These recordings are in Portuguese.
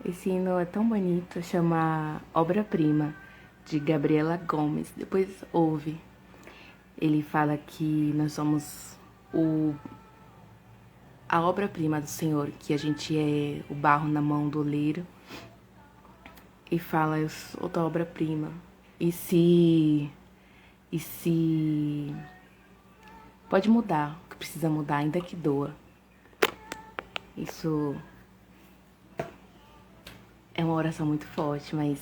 Esse hino é tão bonito, chama Obra-Prima, de Gabriela Gomes. Depois ouve. Ele fala que nós somos a obra-prima do Senhor, que a gente é o barro na mão do oleiro. E fala, eu sou tua obra-prima. E se pode mudar, o que precisa mudar, ainda que doa. Isso é uma oração muito forte, mas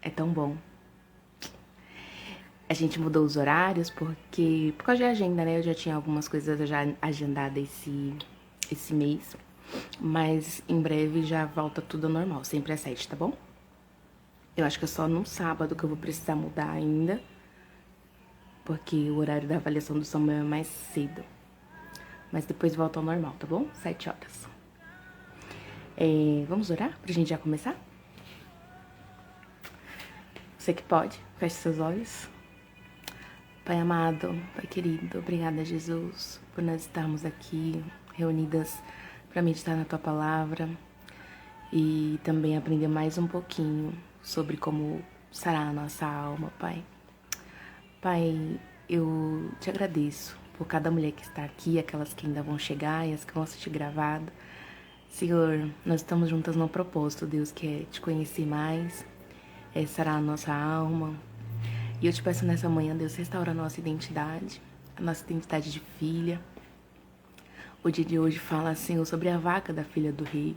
é tão bom. A gente mudou os horários porque, por causa de agenda, né? Eu já tinha algumas coisas já agendadas esse mês. Mas em breve já volta tudo ao normal, sempre às 7, tá bom? Eu acho que é só no sábado que eu vou precisar mudar ainda. Porque o horário da avaliação do Samuel é mais cedo. Mas depois volta ao normal, tá bom? 7 horas. Vamos orar pra gente já começar? Você que pode, feche seus olhos. Pai amado, Pai querido, obrigada, Jesus, por nós estarmos aqui reunidas para meditar na Tua Palavra e também aprender mais um pouquinho sobre como sarar a nossa alma, Pai. Pai, eu te agradeço por cada mulher que está aqui, aquelas que ainda vão chegar e as que vão assistir gravado. Senhor, nós estamos juntas no propósito, Deus, que é te conhecer mais, é sarar a nossa alma. E eu te peço nessa manhã, Deus, restaura a nossa identidade de filha. O dia de hoje fala, Senhor, sobre a vaca da filha do rei.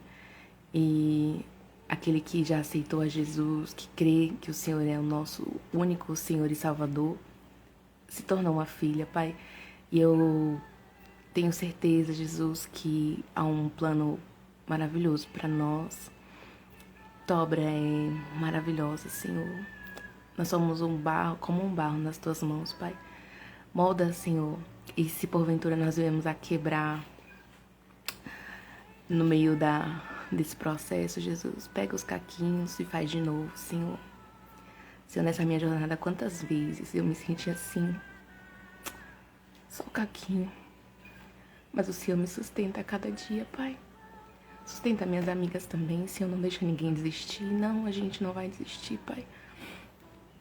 E aquele que já aceitou a Jesus, que crê que o Senhor é o nosso único Senhor e Salvador, se tornou uma filha, Pai. E eu tenho certeza, Jesus, que há um plano maravilhoso para nós. Tua obra é maravilhosa, Senhor. Nós somos como um barro nas tuas mãos, Pai. Molda, Senhor. E se porventura nós viemos a quebrar no meio desse processo, Jesus, pega os caquinhos e faz de novo, Senhor. Senhor, nessa minha jornada, quantas vezes eu me senti assim, só o caquinho. Mas o Senhor me sustenta a cada dia, Pai. Sustenta minhas amigas também, Senhor, não deixa ninguém desistir. Não, a gente não vai desistir, Pai.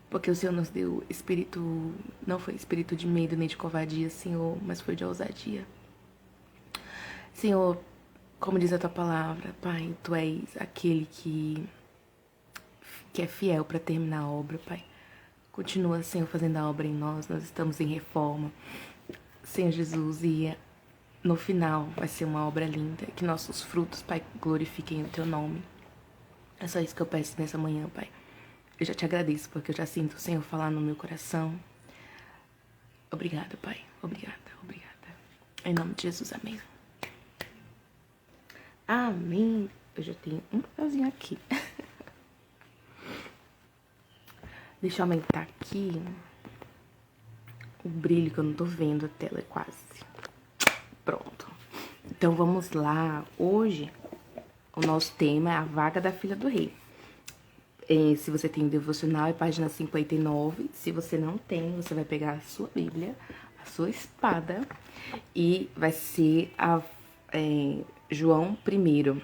Porque o Senhor nos deu espírito, não foi espírito de medo nem de covardia, Senhor, mas foi de ousadia. Senhor, como diz a tua palavra, Pai, tu és aquele que é fiel para terminar a obra, Pai. Continua, Senhor, fazendo a obra em nós estamos em reforma. Senhor Jesus, e no final vai ser uma obra linda, que nossos frutos, Pai, glorifiquem o teu nome. É só isso que eu peço nessa manhã, Pai. Eu já te agradeço, porque eu já sinto o Senhor falar no meu coração. Obrigada, Pai. Obrigada, obrigada. Em nome de Jesus, amém. Amém. Eu já tenho um papelzinho aqui. Deixa eu aumentar aqui o brilho, que eu não tô vendo a tela quase. Pronto. Então, vamos lá. Hoje, o nosso tema é a vaga da filha do rei. Se você tem o devocional, é página 59. Se você não tem, você vai pegar a sua Bíblia, a sua espada, e vai ser João 1,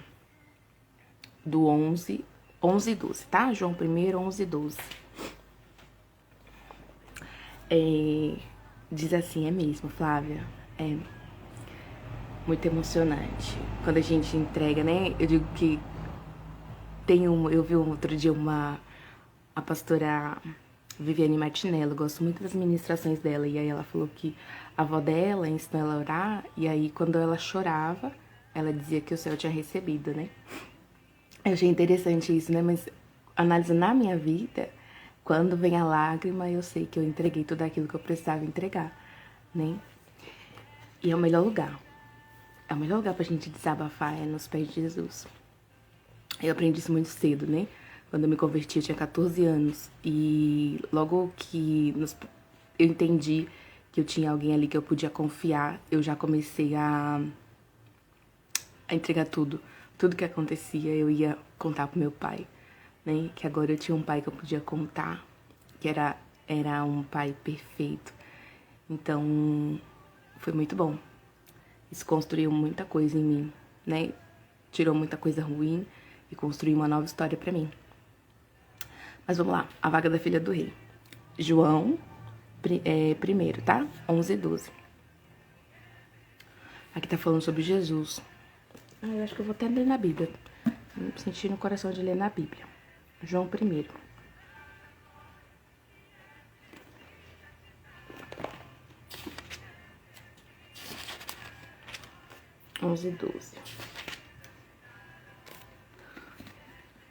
do 11 e 12, tá? João 1, 11 e 12. Diz assim, é mesmo, Flávia, é muito emocionante. Quando a gente entrega, né? Eu digo que eu vi outro dia a pastora Viviane Martinello, gosto muito das ministrações dela, e aí ela falou que a avó dela ensinou ela a orar, e aí quando ela chorava, ela dizia que o céu tinha recebido, né? Eu achei interessante isso, né? Mas analisando na minha vida, quando vem a lágrima, eu sei que eu entreguei tudo aquilo que eu precisava entregar, né? E é o melhor lugar. É o melhor lugar pra gente desabafar, é nos pés de Jesus. Eu aprendi isso muito cedo, né? Quando eu me converti, eu tinha 14 anos. E logo que eu entendi que eu tinha alguém ali que eu podia confiar, eu já comecei a entregar tudo. Tudo que acontecia, eu ia contar pro meu pai, né? Que agora eu tinha um pai que eu podia contar, que era um pai perfeito. Então, foi muito bom. Isso construiu muita coisa em mim, né? Tirou muita coisa ruim e construir uma nova história para mim. Mas vamos lá, a vaga da filha do rei. João, primeiro, tá? 11 e 12. Aqui tá falando sobre Jesus. Eu acho que eu vou até ler na Bíblia. Senti no coração de ler na Bíblia. João primeiro. Onze e 12.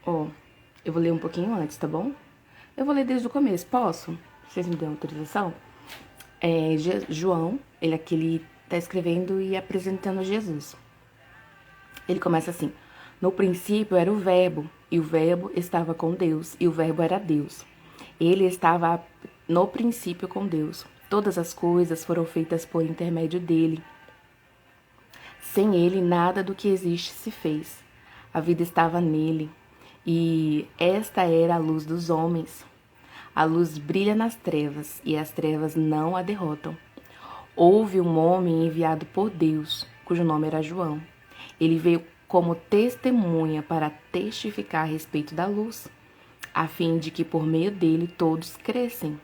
Ó, eu vou ler um pouquinho antes, tá bom? Eu vou ler desde o começo, posso? Vocês me dão autorização? João, ele tá escrevendo e apresentando Jesus. Ele começa assim: no princípio era o Verbo, e o Verbo estava com Deus, e o Verbo era Deus. Ele estava no princípio com Deus. Todas as coisas foram feitas por intermédio dele. Sem ele, nada do que existe se fez. A vida estava nele, e esta era a luz dos homens. A luz brilha nas trevas, e as trevas não a derrotam. Houve um homem enviado por Deus, cujo nome era João. Ele veio como testemunha para testificar a respeito da luz, a fim de que por meio dele todos crescem.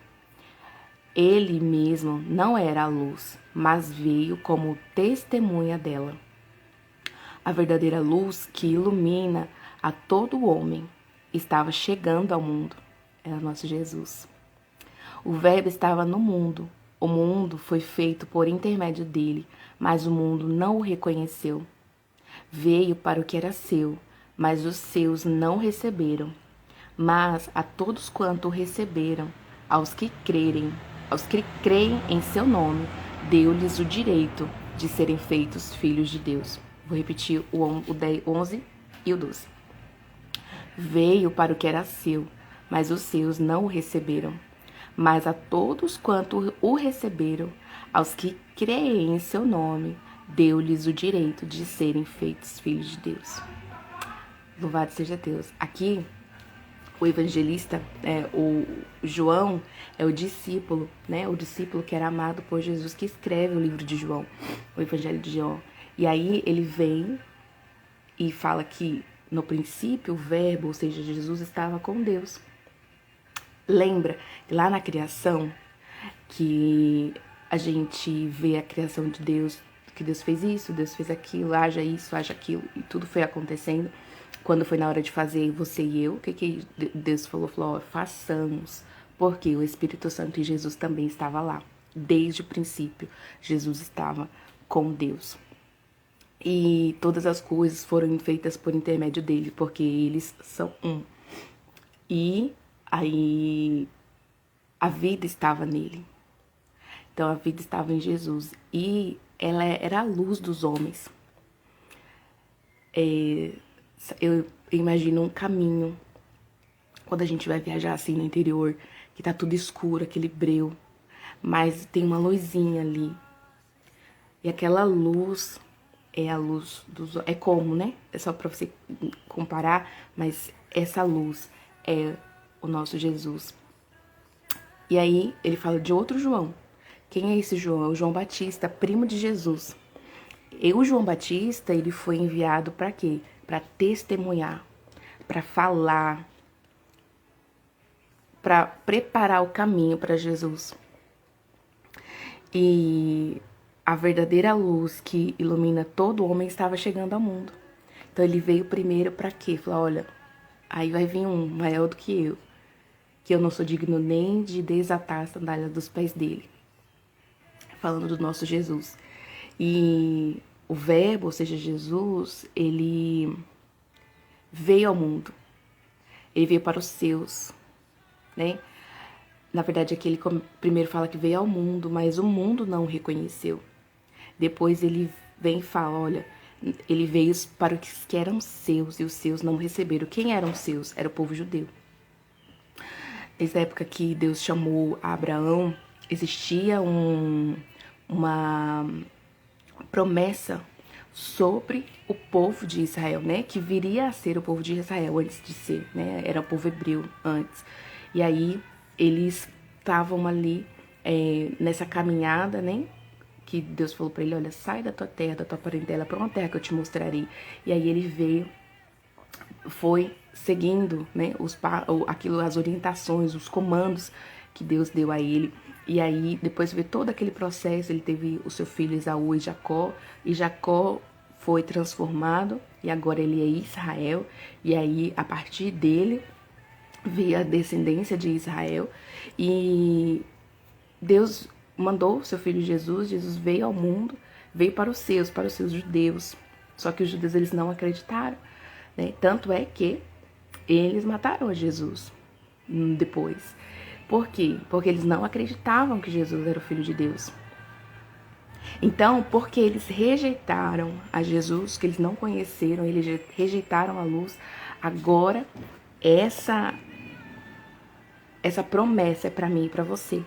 Ele mesmo não era a luz, mas veio como testemunha dela. A verdadeira luz que ilumina a todo homem estava chegando ao mundo. Era nosso Jesus. O Verbo estava no mundo. O mundo foi feito por intermédio dele, mas o mundo não o reconheceu. Veio para o que era seu, mas os seus não receberam. Mas a todos quanto o receberam, aos que creem em seu nome, deu-lhes o direito de serem feitos filhos de Deus. Vou repetir o 11 e o 12. Veio para o que era seu, mas os seus não o receberam. Mas a todos quanto o receberam, aos que creem em seu nome, deu-lhes o direito de serem feitos filhos de Deus. Louvado seja Deus. Aqui, o evangelista, o João, é o discípulo, né? O discípulo que era amado por Jesus, que escreve o livro de João, o evangelho de João. E aí ele vem e fala que no princípio o Verbo, ou seja, Jesus estava com Deus. Lembra que lá na criação, que a gente vê a criação de Deus, que Deus fez isso, Deus fez aquilo, haja isso, haja aquilo, e tudo foi acontecendo. Quando foi na hora de fazer você e eu, o que Deus falou? Falou, ó, façamos, porque o Espírito Santo e Jesus também estava lá. Desde o princípio, Jesus estava com Deus. E todas as coisas foram feitas por intermédio dele, porque eles são um. E aí a vida estava nele. Então a vida estava em Jesus. E ela era a luz dos homens. Eu imagino um caminho, quando a gente vai viajar assim no interior, que tá tudo escuro, aquele breu, mas tem uma luzinha ali. E aquela luz é a luz dos... É como, né? É só pra você comparar, mas essa luz é o nosso Jesus. E aí ele fala de outro João. Quem é esse João? É o João Batista, primo de Jesus. E o João Batista, ele foi enviado para quê? Para testemunhar, para falar, para preparar o caminho para Jesus. E a verdadeira luz que ilumina todo homem estava chegando ao mundo. Então ele veio primeiro para quê? Falou, olha, aí vai vir um maior do que eu não sou digno nem de desatar a sandália dos pés dele. Falando do nosso Jesus. E o Verbo, ou seja, Jesus, ele veio ao mundo. Ele veio para os seus, né? Na verdade, aqui ele primeiro fala que veio ao mundo, mas o mundo não o reconheceu. Depois ele vem e fala, olha, ele veio para os que eram seus e os seus não receberam. Quem eram seus? Era o povo judeu. Nessa época que Deus chamou Abraão, existia uma promessa sobre o povo de Israel, né? Que viria a ser o povo de Israel antes de ser, né? Era o povo hebreu antes. E aí eles estavam ali nessa caminhada, né? Que Deus falou para ele, olha, sai da tua terra, da tua parentela, para uma terra que eu te mostrarei. E aí ele veio foi seguindo, né, as orientações, os comandos que Deus deu a ele. E aí, depois de ver todo aquele processo, ele teve o seu filho Esaú e Jacó foi transformado, e agora ele é Israel, e aí, a partir dele, veio a descendência de Israel, e Deus mandou seu filho Jesus, Jesus veio ao mundo, veio para os seus judeus, só que os judeus eles não acreditaram, né? Tanto é que eles mataram a Jesus depois. Por quê? Porque eles não acreditavam que Jesus era o Filho de Deus. Então, porque eles rejeitaram a Jesus, que eles não conheceram, eles rejeitaram a luz, agora essa promessa é para mim e para você.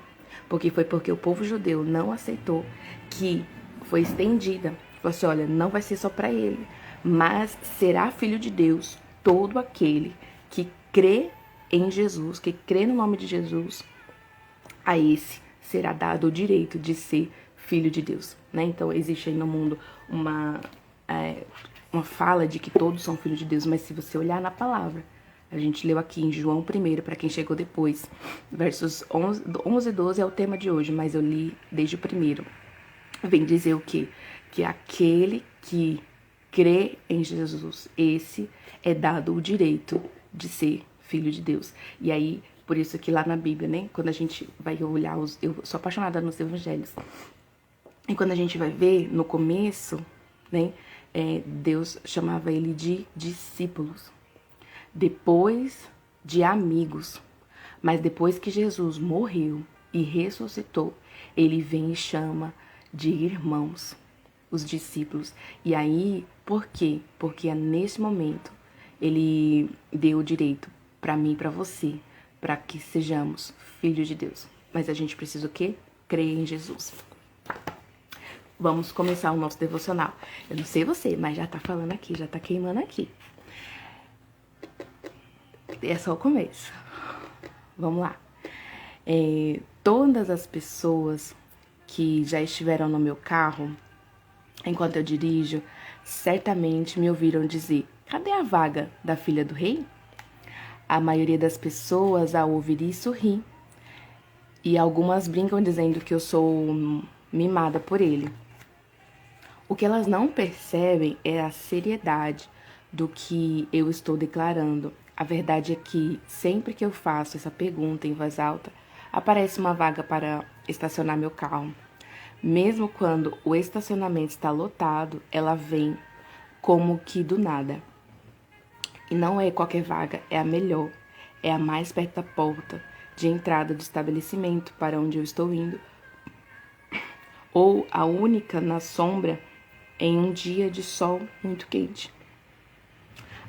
Porque foi porque o povo judeu não aceitou que foi estendida. Falou assim, olha, não vai ser só para ele, mas será filho de Deus todo aquele que crê em Jesus, que crê no nome de Jesus, a esse será dado o direito de ser filho de Deus, né? Então existe aí no mundo uma fala de que todos são filhos de Deus, mas se você olhar na palavra, a gente leu aqui em João 1, para quem chegou depois, versos 11 e 12 é o tema de hoje, mas eu li desde o 1. Vem dizer o quê? Que aquele que crê em Jesus, esse é dado o direito de ser filho de Deus. E aí, por isso que lá na Bíblia, né, quando a gente vai olhar, eu sou apaixonada nos evangelhos, e quando a gente vai ver, no começo, né, Deus chamava ele de discípulos, depois de amigos, mas depois que Jesus morreu e ressuscitou, ele vem e chama de irmãos, os discípulos. E aí, por quê? Porque é nesse momento ele deu o direito para mim e para você, para que sejamos filhos de Deus. Mas a gente precisa o quê? Crer em Jesus. Vamos começar o nosso devocional. Eu não sei você, mas já tá falando aqui, já tá queimando aqui. É só o começo. Vamos lá. Todas as pessoas que já estiveram no meu carro, enquanto eu dirijo, certamente me ouviram dizer: cadê a vaga da filha do rei? A maioria das pessoas, ao ouvir isso, ri. E algumas brincam dizendo que eu sou mimada por ele. O que elas não percebem é a seriedade do que eu estou declarando. A verdade é que, sempre que eu faço essa pergunta em voz alta, aparece uma vaga para estacionar meu carro. Mesmo quando o estacionamento está lotado, ela vem como que do nada. E não é qualquer vaga, é a melhor, é a mais perto da porta de entrada do estabelecimento para onde eu estou indo, ou a única na sombra em um dia de sol muito quente.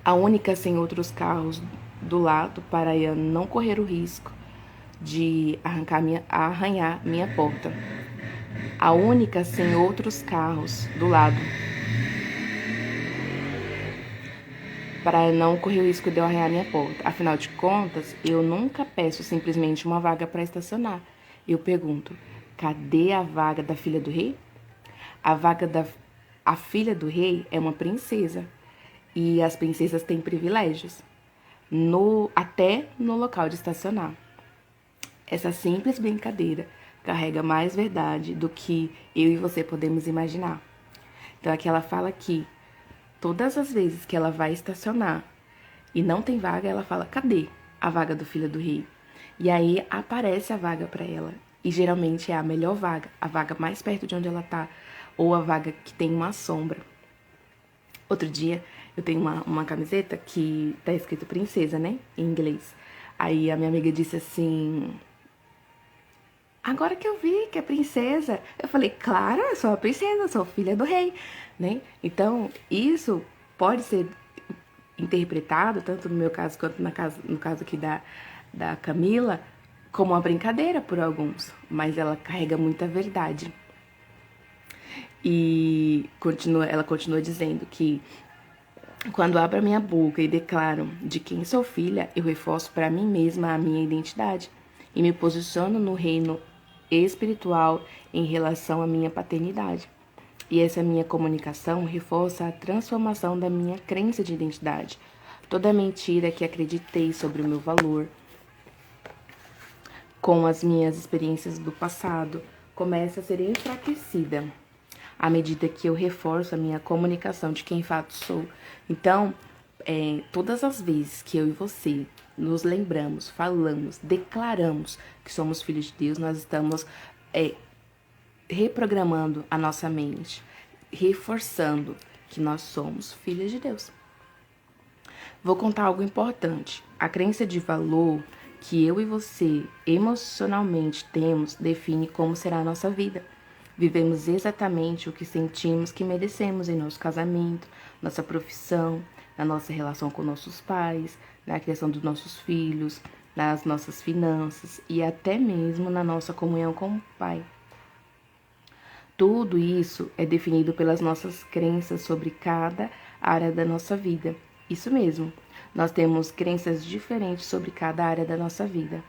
A única sem outros carros do lado para eu não correr o risco de arranhar minha porta. A única sem outros carros do lado para não correr o risco de eu arranhar minha porta. Afinal de contas, eu nunca peço simplesmente uma vaga para estacionar. Eu pergunto: cadê a vaga da filha do rei? A filha do rei é uma princesa. E as princesas têm privilégios, até no local de estacionar. Essa simples brincadeira carrega mais verdade do que eu e você podemos imaginar. Então aqui ela fala que todas as vezes que ela vai estacionar e não tem vaga, ela fala: cadê a vaga do filho do rei? E aí aparece a vaga para ela. E geralmente é a melhor vaga, a vaga mais perto de onde ela tá, ou a vaga que tem uma sombra. Outro dia, eu tenho uma camiseta que tá escrito princesa, né? Em inglês. Aí a minha amiga disse assim: agora que eu vi que é princesa. Eu falei: claro, eu sou a princesa, sou filha do rei, né? Então, isso pode ser interpretado, tanto no meu caso quanto no caso aqui da Camila, como uma brincadeira por alguns. Mas ela carrega muita verdade. E ela continua dizendo que quando abro a minha boca e declaro de quem sou filha, eu reforço para mim mesma a minha identidade e me posiciono no reino espiritual em relação à minha paternidade. E essa minha comunicação reforça a transformação da minha crença de identidade, Toda mentira que acreditei sobre o meu valor, com as minhas experiências do passado, começa a ser enfraquecida à medida que eu reforço a minha comunicação de quem de fato sou. Então, todas as vezes que eu e você nos lembramos, falamos, declaramos que somos filhos de Deus, nós estamos reprogramando a nossa mente, reforçando que nós somos filhos de Deus. Vou contar algo importante. A crença de valor que eu e você emocionalmente temos define como será a nossa vida. Vivemos exatamente o que sentimos que merecemos em nosso casamento, nossa profissão, na nossa relação com nossos pais, na criação dos nossos filhos, nas nossas finanças e até mesmo na nossa comunhão com o Pai. Tudo isso é definido pelas nossas crenças sobre cada área da nossa vida. Isso mesmo, nós temos crenças diferentes sobre cada área da nossa vida.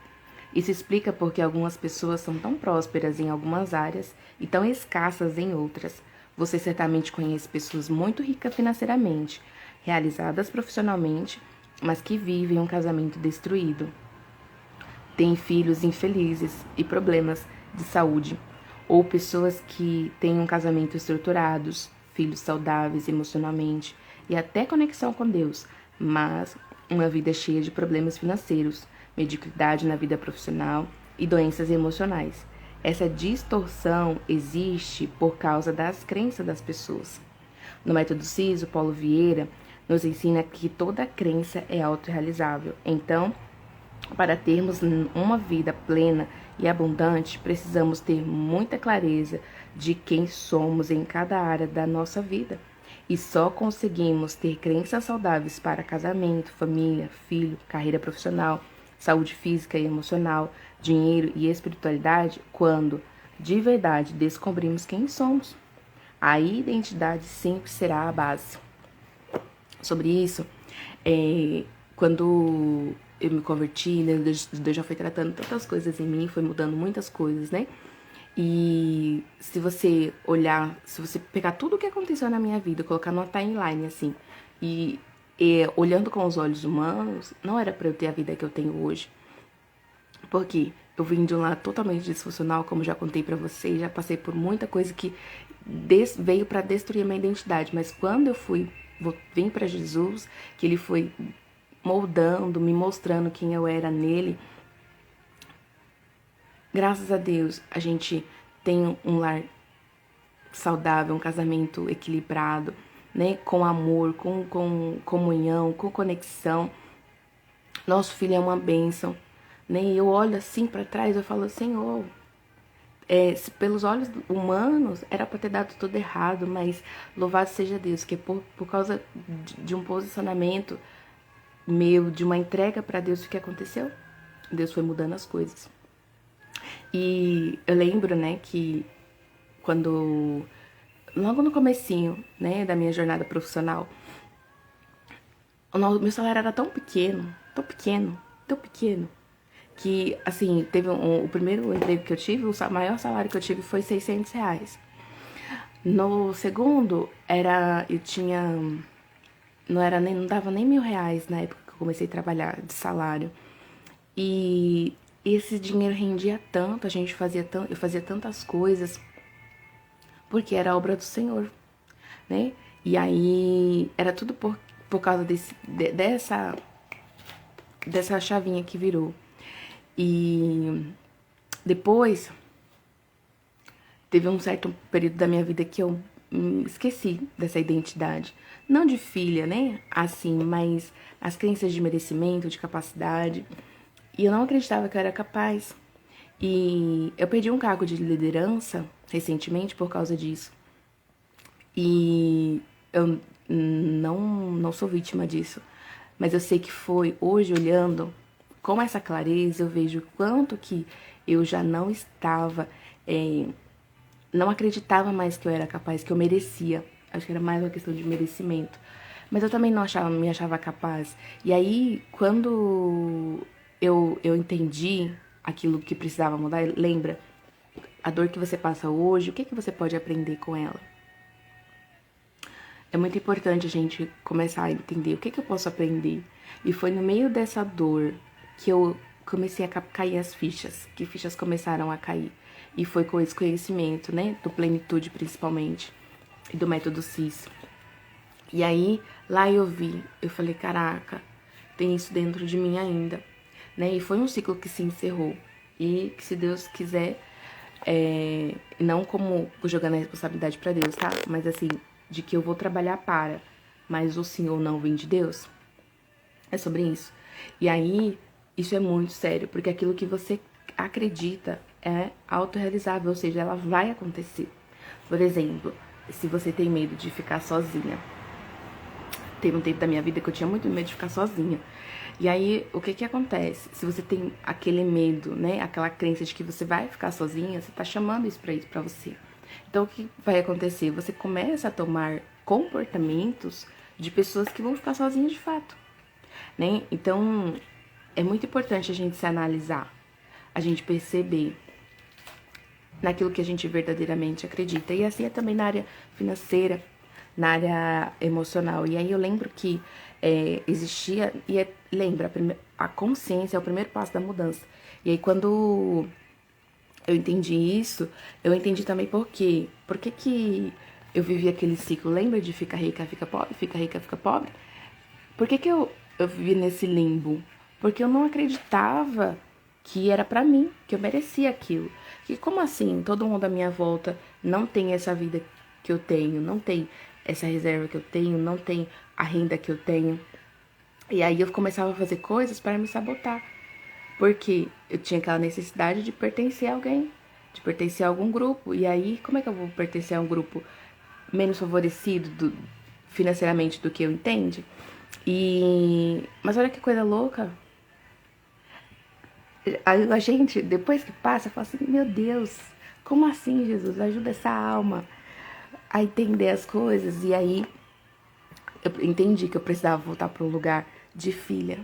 Isso explica porque algumas pessoas são tão prósperas em algumas áreas e tão escassas em outras. Você certamente conhece pessoas muito ricas financeiramente, realizadas profissionalmente, mas que vivem um casamento destruído. Têm filhos infelizes e problemas de saúde. Ou pessoas que têm um casamento estruturados, filhos saudáveis emocionalmente e até conexão com Deus, mas uma vida cheia de problemas financeiros, mediocridade na vida profissional e doenças emocionais. Essa distorção existe por causa das crenças das pessoas. No método CIS, o Paulo Vieira nos ensina que toda crença é autorrealizável. Então, para termos uma vida plena e abundante, precisamos ter muita clareza de quem somos em cada área da nossa vida. E só conseguimos ter crenças saudáveis para casamento, família, filho, carreira profissional, saúde física e emocional, dinheiro e espiritualidade quando, de verdade, descobrimos quem somos. A identidade sempre será a base. Sobre isso, quando eu me converti, né, Deus já foi tratando tantas coisas em mim, foi mudando muitas coisas, né? E se você olhar, se você pegar tudo o que aconteceu na minha vida, colocar numa timeline, assim, e olhando com os olhos humanos, não era pra eu ter a vida que eu tenho hoje. Porque eu vim de um lado totalmente disfuncional, como já contei pra vocês, já passei por muita coisa que veio pra destruir a minha identidade. Mas quando eu vim pra Jesus, que ele foi moldando, me mostrando quem eu era nele, graças a Deus, a gente tem um lar saudável, um casamento equilibrado, né? Com amor, com comunhão, com conexão. Nosso filho é uma bênção, né? E eu olho assim para trás, eu falo, Senhor, se pelos olhos humanos era para ter dado tudo errado, mas louvado seja Deus, que por causa de um posicionamento meu, de uma entrega para Deus, o que aconteceu? Deus foi mudando as coisas. E eu lembro, né, que logo no comecinho, né, da minha jornada profissional, meu salário era tão pequeno, tão pequeno, tão pequeno, que, assim, teve o primeiro emprego que eu tive, o maior salário que eu tive foi R$ 600. No segundo, não dava nem R$ 1.000 na época que eu comecei a trabalhar de salário. E esse dinheiro rendia tanto, eu fazia tantas coisas, porque era obra do Senhor, né? E aí era tudo por causa dessa chavinha que virou. E depois teve um certo período da minha vida que eu esqueci dessa identidade. Não de filha, né? Assim, mas as crenças de merecimento, de capacidade. E eu não acreditava que eu era capaz. E eu perdi um cargo de liderança recentemente por causa disso. E eu não sou vítima disso. Mas eu sei que foi hoje, olhando com essa clareza, eu vejo o quanto que eu já não estava, não acreditava mais que eu era capaz, que eu merecia. Acho que era mais uma questão de merecimento. Mas eu também não me achava capaz. E aí, quando eu entendi aquilo que precisava mudar, lembra, a dor que você passa hoje, o que você pode aprender com ela? É muito importante a gente começar a entender o que eu posso aprender. E foi no meio dessa dor que eu comecei a cair as fichas, que fichas começaram a cair. E foi com esse conhecimento, né, do Plenitude principalmente, e do método CIS. E aí, lá eu vi, eu falei, caraca, tem isso dentro de mim ainda, né? E foi um ciclo que se encerrou. E que se Deus quiser, não como jogando a responsabilidade pra Deus, tá? Mas assim, de que eu vou trabalhar para, mas o sim ou não vem de Deus. É sobre isso. E aí, isso é muito sério, porque aquilo que você acredita é autorrealizável, ou seja, ela vai acontecer. Por exemplo, se você tem medo de ficar sozinha. Teve um tempo da minha vida que eu tinha muito medo de ficar sozinha. E aí, o que acontece? Se você tem aquele medo, né, aquela crença de que você vai ficar sozinha, você tá chamando isso pra você. Então, o que vai acontecer? Você começa a tomar comportamentos de pessoas que vão ficar sozinhas de fato, né? Então, é muito importante a gente se analisar, a gente perceber naquilo que a gente verdadeiramente acredita. E assim é também na área financeira, na área emocional. E aí eu lembro que existia, lembra, a consciência é o primeiro passo da mudança. E aí quando eu entendi isso, eu entendi também por quê. Por que eu vivi aquele ciclo? Lembra de fica rica, fica pobre, fica rica, fica pobre? Por que eu vivi nesse limbo? Porque eu não acreditava que era pra mim, que eu merecia aquilo. E como assim? Todo mundo à minha volta não tem essa vida que eu tenho, não tem essa reserva que eu tenho, não tem a renda que eu tenho. E aí eu começava a fazer coisas para me sabotar. Porque eu tinha aquela necessidade de pertencer a alguém, de pertencer a algum grupo. E aí, como é que eu vou pertencer a um grupo menos favorecido financeiramente do que eu, entende? Mas olha que coisa louca. A gente, depois que passa, fala assim, meu Deus, como assim, Jesus? Ajuda essa alma a entender as coisas. E aí eu entendi que eu precisava voltar para um lugar de filha,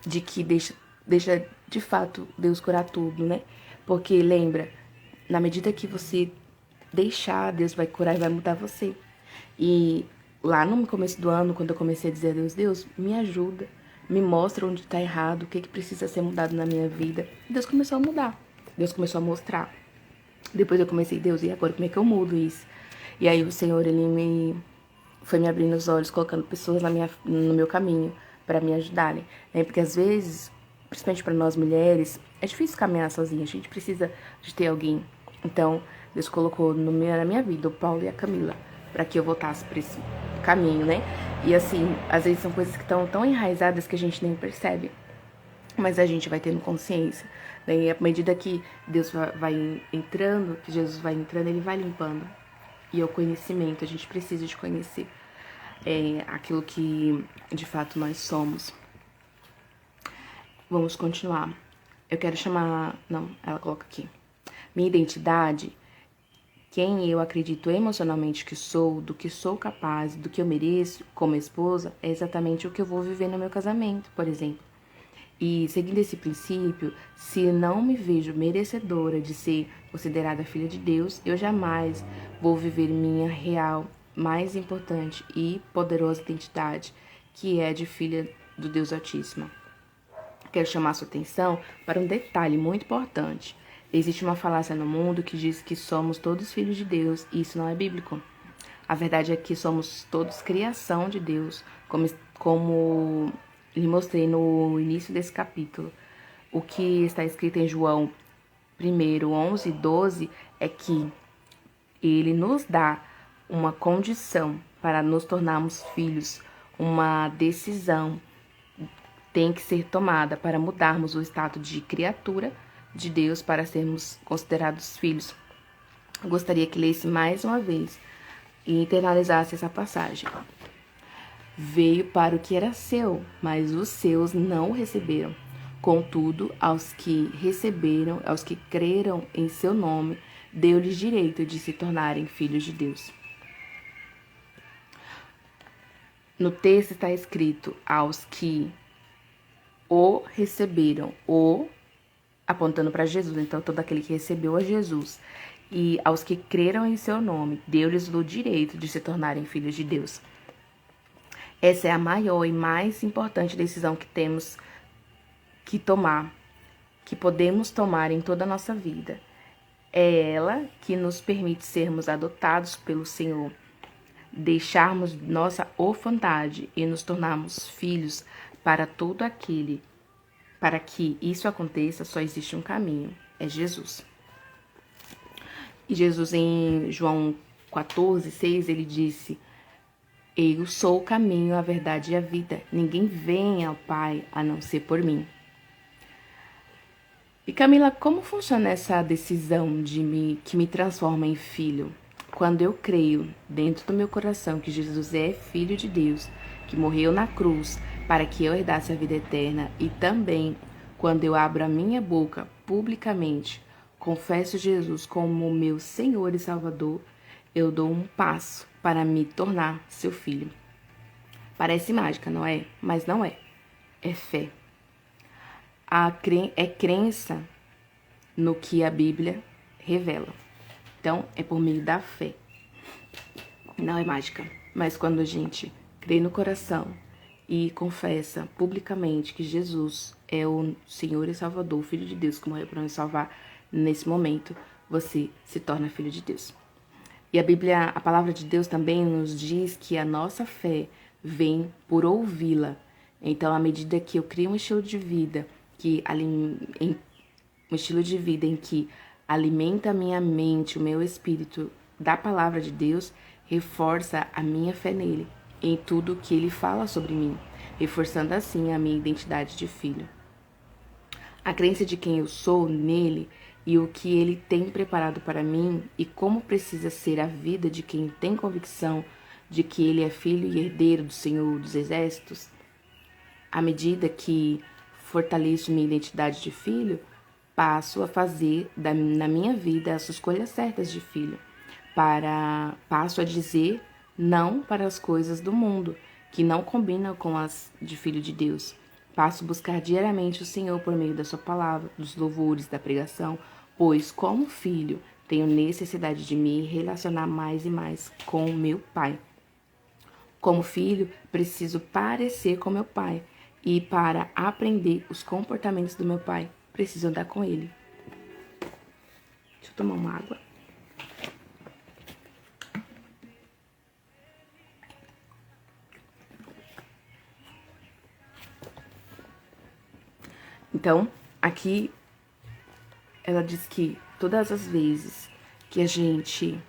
de que deixa de fato Deus curar tudo, né? Porque lembra, na medida que você deixar, Deus vai curar e vai mudar você. E lá no começo do ano, quando eu comecei a dizer a Deus, Deus, me ajuda, me mostra onde tá errado, o que precisa ser mudado na minha vida. E Deus começou a mudar, Deus começou a mostrar. Depois eu comecei, Deus, e agora como é que eu mudo isso? E aí o Senhor, ele foi me abrindo os olhos, colocando pessoas no meu caminho para me ajudarem, né? Porque às vezes, principalmente para nós mulheres, é difícil caminhar sozinha, a gente precisa de ter alguém. Então, Deus colocou na minha vida o Paulo e a Camila, para que eu voltasse para esse caminho, né? E assim, às vezes são coisas que estão tão enraizadas que a gente nem percebe, mas a gente vai tendo consciência, né? E à medida que Deus vai entrando, que Jesus vai entrando, ele vai limpando. E é o conhecimento, a gente precisa de conhecer aquilo que de fato nós somos. Vamos continuar. Eu quero chamar. Não, ela coloca aqui. Minha identidade, quem eu acredito emocionalmente que sou, do que sou capaz, do que eu mereço como esposa, é exatamente o que eu vou viver no meu casamento, por exemplo. E seguindo esse princípio, se não me vejo merecedora de ser considerada filha de Deus, eu jamais vou viver minha real, mais importante e poderosa identidade, que é de filha do Deus Altíssimo. Quero chamar sua atenção para um detalhe muito importante. Existe uma falácia no mundo que diz que somos todos filhos de Deus, e isso não é bíblico. A verdade é que somos todos criação de Deus, como lhe mostrei no início desse capítulo. O que está escrito em João 1, 11 e 12 é que ele nos dá uma condição para nos tornarmos filhos, uma decisão tem que ser tomada para mudarmos o status de criatura de Deus para sermos considerados filhos. Eu gostaria que lesse mais uma vez e internalizasse essa passagem. Veio para o que era seu, mas os seus não o receberam. Contudo, aos que receberam, aos que creram em seu nome, deu-lhes direito de se tornarem filhos de Deus. No texto está escrito aos que o receberam, o apontando para Jesus, então todo aquele que recebeu a Jesus, e aos que creram em seu nome, deu-lhes o direito de se tornarem filhos de Deus. Essa é a maior e mais importante decisão que temos que tomar, que podemos tomar em toda a nossa vida. É ela que nos permite sermos adotados pelo Senhor, deixarmos nossa orfandade e nos tornarmos filhos para todo aquele. Para que isso aconteça, só existe um caminho, é Jesus. E Jesus em João 14:6, ele disse: Eu sou o caminho, a verdade e a vida. Ninguém vem ao Pai a não ser por mim. E Camila, como funciona essa decisão que me transforma em filho? Quando eu creio dentro do meu coração que Jesus é Filho de Deus, que morreu na cruz para que eu herdasse a vida eterna, e também quando eu abro a minha boca publicamente, confesso Jesus como meu Senhor e Salvador, eu dou um passo para me tornar seu filho. Parece mágica, não é? Mas não é. É fé. É crença no que a Bíblia revela. Então, é por meio da fé. Não é mágica. Mas quando a gente crê no coração e confessa publicamente que Jesus é o Senhor e Salvador, o Filho de Deus que morreu para nos salvar, nesse momento você se torna filho de Deus. E a Bíblia, a palavra de Deus também nos diz que a nossa fé vem por ouvi-la. Então, à medida que eu crio um estilo de vida em que alimenta a minha mente, o meu espírito da palavra de Deus, reforça a minha fé nele, em tudo que ele fala sobre mim, reforçando assim a minha identidade de filho. A crença de quem eu sou nele e o que ele tem preparado para mim e como precisa ser a vida de quem tem convicção de que ele é filho e herdeiro do Senhor dos Exércitos, à medida que fortaleço minha identidade de filho, passo a fazer na minha vida as escolhas certas de filho. Passo a dizer não para as coisas do mundo, que não combinam com as de filho de Deus. Passo a buscar diariamente o Senhor por meio da sua palavra, dos louvores, da pregação, pois, como filho, tenho necessidade de me relacionar mais e mais com o meu Pai. Como filho, preciso parecer com meu Pai. E para aprender os comportamentos do meu Pai, preciso andar com ele. Deixa eu tomar uma água. Então, aqui ela diz que todas as vezes que a gente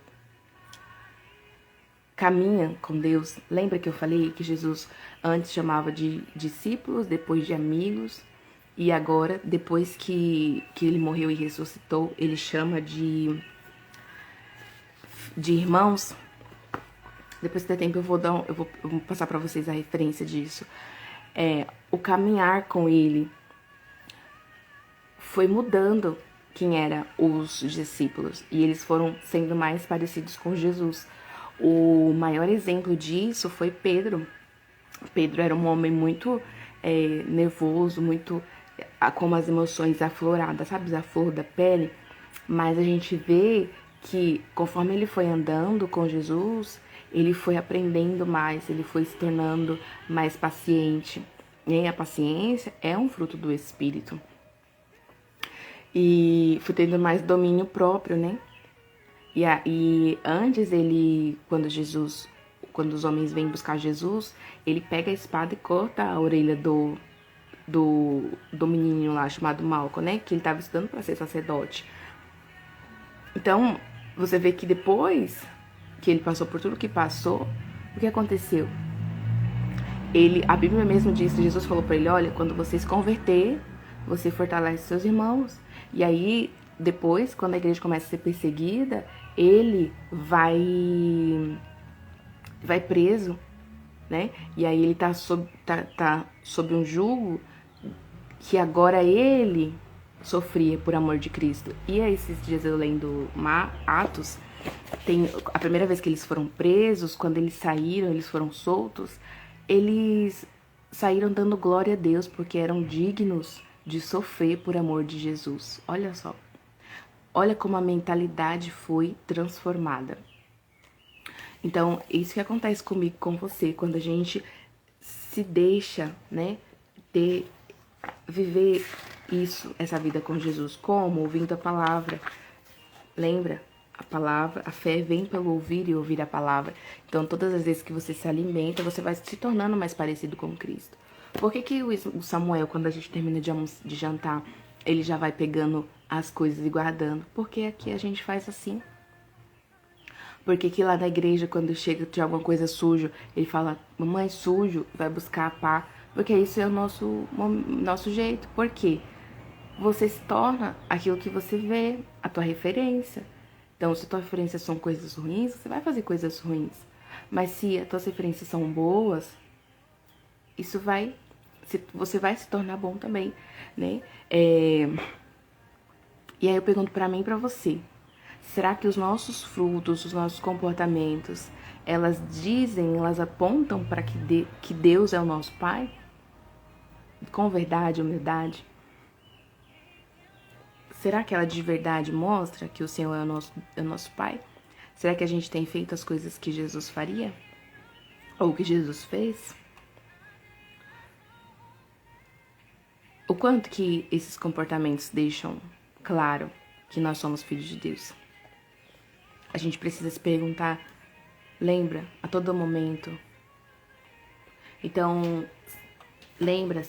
caminha com Deus, lembra que eu falei que Jesus antes chamava de discípulos, depois de amigos, e agora, depois que ele morreu e ressuscitou, ele chama de irmãos. Depois que der tempo eu vou passar para vocês a referência disso. O caminhar com ele foi mudando quem eram os discípulos, e eles foram sendo mais parecidos com Jesus. O maior exemplo disso foi Pedro. Pedro era um homem muito nervoso, muito com as emoções afloradas, sabe, a flor da pele. Mas a gente vê que conforme ele foi andando com Jesus, ele foi aprendendo mais, ele foi se tornando mais paciente. E a paciência é um fruto do Espírito. E foi tendo mais domínio próprio, né? E antes quando os homens vêm buscar Jesus, ele pega a espada e corta a orelha do menininho lá chamado Malco, né? Que ele estava estudando para ser sacerdote. Então, você vê que depois que ele passou por tudo que passou, o que aconteceu? A Bíblia mesmo diz, Jesus falou para ele, olha, quando você se converter, você fortalece seus irmãos. E aí, depois, quando a igreja começa a ser perseguida, ele vai preso, né? E aí ele tá sob um jugo que agora ele sofria por amor de Cristo. E aí, esses dias eu lendo Atos, tem a primeira vez que eles foram presos, quando eles saíram, eles foram soltos, eles saíram dando glória a Deus, porque eram dignos de sofrer por amor de Jesus. Olha só. Olha como a mentalidade foi transformada. Então, isso que acontece comigo, com você, quando a gente se deixa, né, viver isso, essa vida com Jesus. Como? Ouvindo a palavra. Lembra? A palavra, a fé vem pelo ouvir e ouvir a palavra. Então, todas as vezes que você se alimenta, você vai se tornando mais parecido com Cristo. Por que o Samuel, quando a gente termina de jantar, ele já vai pegando as coisas e guardando? Porque aqui a gente faz assim. Porque lá na igreja, quando chega de alguma coisa sujo, ele fala, mamãe, sujo, vai buscar a pá. Porque isso é o nosso jeito. Por quê? Você se torna aquilo que você vê, a tua referência. Então, se a tua referência são coisas ruins, você vai fazer coisas ruins. Mas se as tuas referências são boas, você vai se tornar bom também, né? E aí eu pergunto pra mim e pra você. Será que os nossos frutos, os nossos comportamentos, elas apontam para que Deus é o nosso Pai? Com verdade, humildade? Será que ela de verdade mostra que o Senhor é o nosso Pai? Será que a gente tem feito as coisas que Jesus faria? Ou que Jesus fez? O quanto que esses comportamentos deixam claro que nós somos filhos de Deus? A gente precisa se perguntar, lembra, a todo momento. Então, lembra,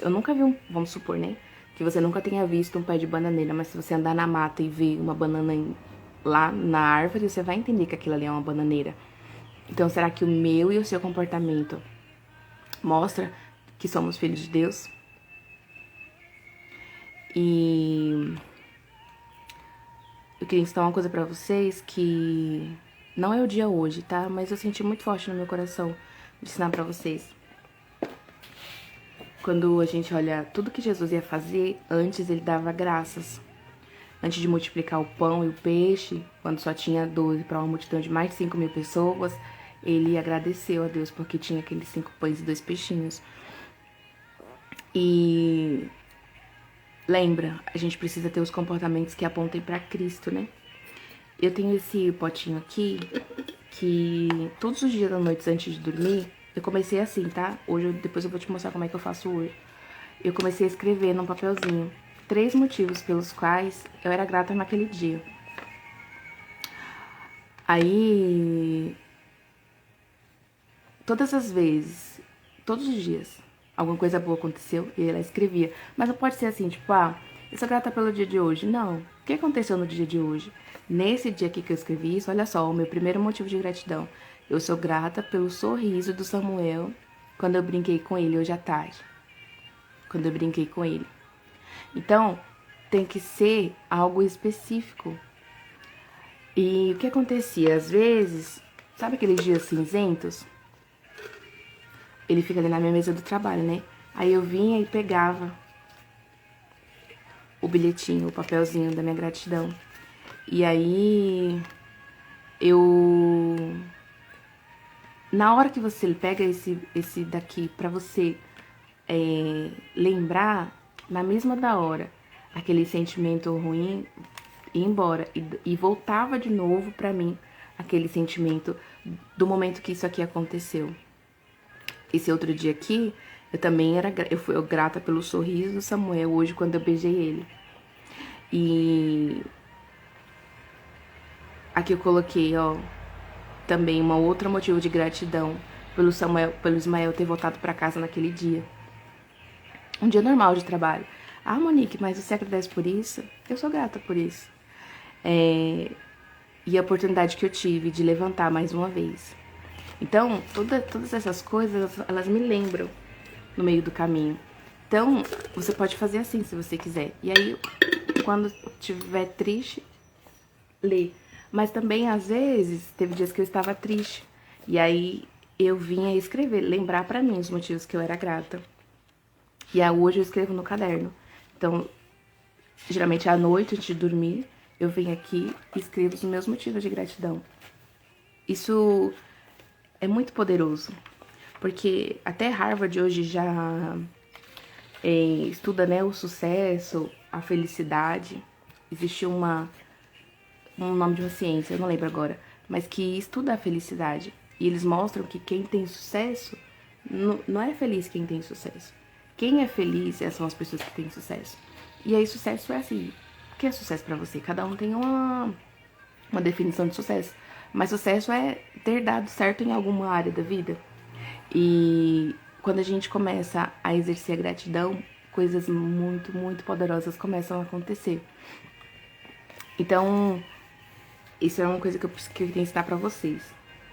eu nunca vi vamos supor, né? Que você nunca tenha visto um pé de bananeira, mas se você andar na mata e ver uma banana lá na árvore, você vai entender que aquilo ali é uma bananeira. Então, será que o meu e o seu comportamento mostra que somos filhos de Deus? E eu queria ensinar uma coisa pra vocês que não é o dia hoje, tá? Mas eu senti muito forte no meu coração de ensinar pra vocês. Quando a gente olha tudo que Jesus ia fazer, antes ele dava graças. Antes de multiplicar o pão e o peixe, quando só tinha 12 para uma multidão de mais de 5.000 pessoas, ele agradeceu a Deus porque tinha aqueles 5 pães e 2 peixinhos. E lembra, a gente precisa ter os comportamentos que apontem para Cristo, né? Eu tenho esse potinho aqui que todos os dias da noite antes de dormir, eu comecei assim, tá? Depois eu vou te mostrar como é que eu faço hoje. Eu comecei a escrever num papelzinho 3 motivos pelos quais eu era grata naquele dia. Aí, todas as vezes, todos os dias, alguma coisa boa aconteceu e ela escrevia. Mas não pode ser assim, tipo, eu sou grata pelo dia de hoje. Não. O que aconteceu no dia de hoje? Nesse dia aqui que eu escrevi isso, olha só, o meu primeiro motivo de gratidão. Eu sou grata pelo sorriso do Samuel quando eu brinquei com ele hoje à tarde. Quando eu brinquei com ele. Então, tem que ser algo específico. E o que acontecia? Às vezes, sabe aqueles dias cinzentos? Ele fica ali na minha mesa do trabalho, né? Aí eu vinha e pegava o bilhetinho, o papelzinho da minha gratidão. E aí, na hora que você pega esse daqui pra você lembrar, na mesma da hora, aquele sentimento ruim ia embora e voltava de novo pra mim aquele sentimento do momento que isso aqui aconteceu. Esse outro dia aqui, eu fui grata pelo sorriso do Samuel hoje quando eu beijei ele. E aqui eu coloquei, também um outro motivo de gratidão pelo Ismael ter voltado pra casa naquele dia. Um dia normal de trabalho. Monique, mas você agradece por isso? Eu sou grata por isso. E a oportunidade que eu tive de levantar mais uma vez. Então, todas essas coisas, elas me lembram no meio do caminho. Então, você pode fazer assim, se você quiser. E aí, quando estiver triste, lê. Mas também, às vezes, teve dias que eu estava triste. E aí, eu vinha escrever, lembrar pra mim os motivos que eu era grata. E aí, hoje eu escrevo no caderno. Então, geralmente à noite, antes de dormir, eu venho aqui e escrevo os meus motivos de gratidão. Isso é muito poderoso, porque até Harvard hoje já estuda, né, o sucesso, a felicidade. Existe um nome de uma ciência, eu não lembro agora, mas que estuda a felicidade. E eles mostram que quem tem sucesso Não é feliz quem tem sucesso. Quem é feliz são as pessoas que têm sucesso. E aí sucesso é assim. O que é sucesso pra você? Cada um tem uma definição de sucesso. Mas sucesso é ter dado certo em alguma área da vida. E quando a gente começa a exercer a gratidão, coisas muito, muito poderosas começam a acontecer. Então, isso é uma coisa que eu tenho que ensinar pra vocês.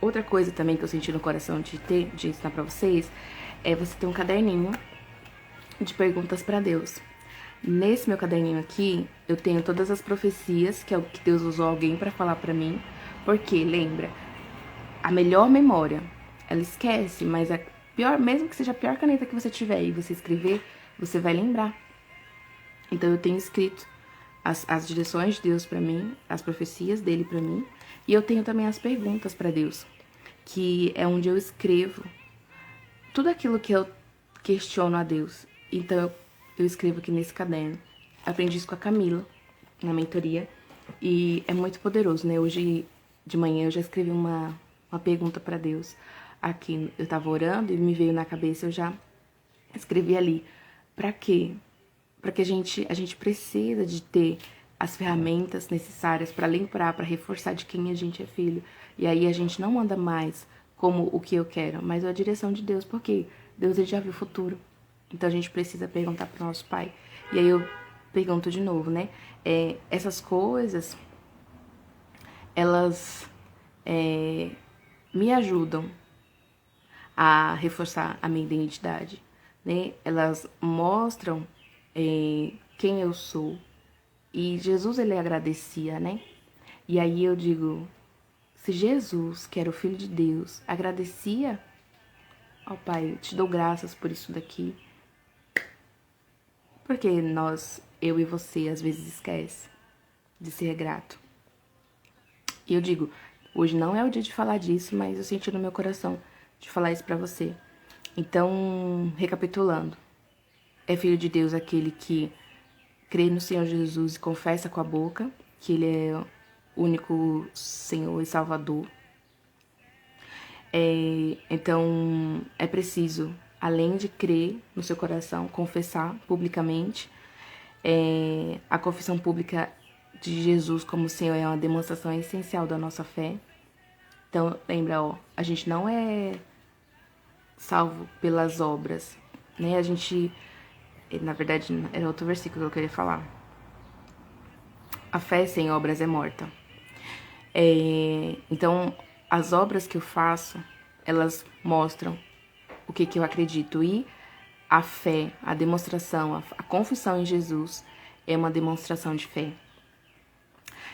Outra coisa também que eu senti no coração de ensinar pra vocês é você ter um caderninho de perguntas pra Deus. Nesse meu caderninho aqui, eu tenho todas as profecias que Deus usou alguém pra falar pra mim. Porque, lembra, a melhor memória, ela esquece, mas a pior, mesmo que seja a pior caneta que você tiver e você escrever, você vai lembrar. Então eu tenho escrito as direções de Deus pra mim, as profecias dele pra mim, e eu tenho também as perguntas pra Deus, que é onde eu escrevo tudo aquilo que eu questiono a Deus. Então eu escrevo aqui nesse caderno. Aprendi isso com a Camila, na mentoria, e é muito poderoso, né? Hoje de manhã eu já escrevi uma pergunta pra Deus. Aqui eu tava orando e me veio na cabeça, eu já escrevi ali. Pra quê? Pra que a gente precisa de ter as ferramentas necessárias pra lembrar, pra reforçar de quem a gente é filho. E aí a gente não anda mais como o que eu quero, mas a direção de Deus, porque Deus ele já viu o futuro. Então a gente precisa perguntar pro nosso Pai. E aí eu pergunto de novo, né? Essas coisas, elas me ajudam a reforçar a minha identidade, né? Elas mostram quem eu sou. E Jesus, ele agradecia, né? E aí eu digo, se Jesus, que era o Filho de Deus, agradecia, ó Pai, eu te dou graças por isso daqui. Porque eu e você, às vezes esquece de ser grato. E eu digo, hoje não é o dia de falar disso, mas eu senti no meu coração de falar isso pra você. Então, recapitulando, é filho de Deus aquele que crê no Senhor Jesus e confessa com a boca que ele é o único Senhor e Salvador. Então, é preciso, além de crer no seu coração, confessar publicamente. A confissão pública de Jesus como Senhor é uma demonstração essencial da nossa fé. Então, lembra, a gente não é salvo pelas obras, né? A gente, na verdade, era outro versículo que eu queria falar. A fé sem obras é morta. Então, as obras que eu faço, elas mostram o que eu acredito. E a fé, a demonstração, a confissão em Jesus é uma demonstração de fé.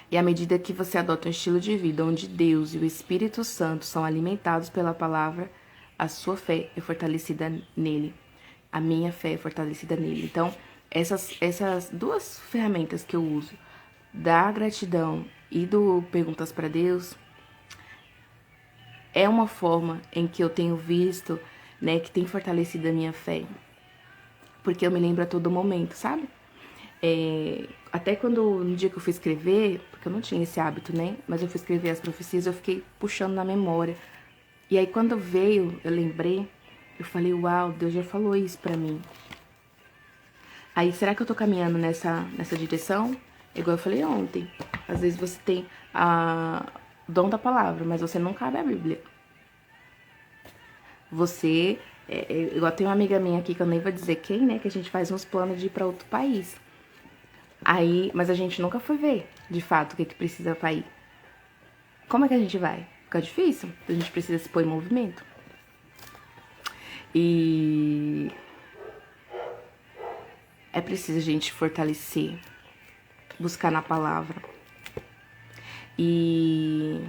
E à medida que você adota um estilo de vida onde Deus e o Espírito Santo são alimentados pela palavra, a sua fé é fortalecida nele. A minha fé é fortalecida nele. Então, essas duas ferramentas que eu uso, da gratidão e do perguntas para Deus, é uma forma em que eu tenho visto, né, que tem fortalecido a minha fé. Porque eu me lembro a todo momento, sabe? Até no dia que eu fui escrever, porque eu não tinha esse hábito, né? Mas eu fui escrever as profecias, eu fiquei puxando na memória. E aí quando veio, eu lembrei, eu falei, uau, Deus já falou isso pra mim. Aí, será que eu tô caminhando nessa direção? Igual eu falei ontem. Às vezes você tem o dom da palavra, mas você não cabe a Bíblia. Você, igual tem uma amiga minha aqui, que eu nem vou dizer quem, né? Que a gente faz uns planos de ir pra outro país. Aí, mas a gente nunca foi ver, de fato, o que precisa pra ir. Como é que a gente vai? Fica difícil, a gente precisa se pôr em movimento. E é preciso a gente fortalecer, buscar na palavra. E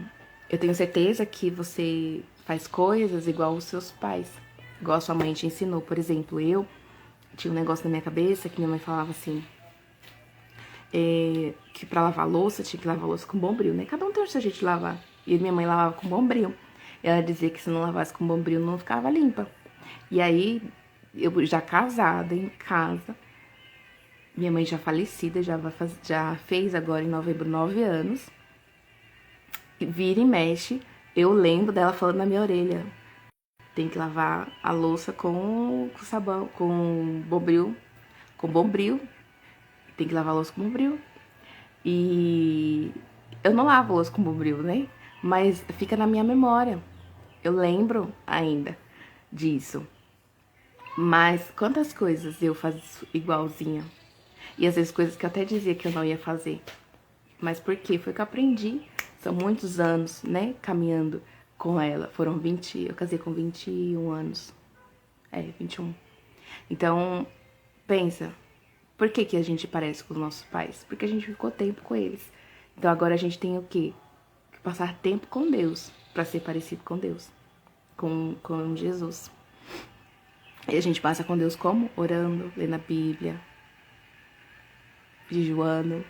eu tenho certeza que você faz coisas igual os seus pais, igual a sua mãe te ensinou. Por exemplo, eu tinha um negócio na minha cabeça que minha mãe falava assim, que pra lavar louça, tinha que lavar louça com bombril, né? Cada um tem o seu jeito de lavar. E minha mãe lavava com bombril. Ela dizia que se não lavasse com bombril não ficava limpa. E aí, eu já casada, em casa, minha mãe já falecida, já fez agora em novembro 9 anos. Vira e mexe, eu lembro dela falando na minha orelha, tem que lavar a louça com sabão, com bombril. Tem que lavar a louça com bombril. E eu não lavo a louça com bombril, né? Mas fica na minha memória. Eu lembro ainda disso. Mas quantas coisas eu faço igualzinha. E às vezes coisas que eu até dizia que eu não ia fazer. Mas por quê? Foi que eu aprendi. São muitos anos, né? Caminhando com ela. Foram 20... Eu casei com 21 anos. 21. Então, pensa. Por que que a gente parece com os nossos pais? Porque a gente ficou tempo com eles. Então agora a gente tem o quê? Que passar tempo com Deus. Pra ser parecido com Deus. Com Jesus. E a gente passa com Deus como? Orando, lendo a Bíblia, jejuando.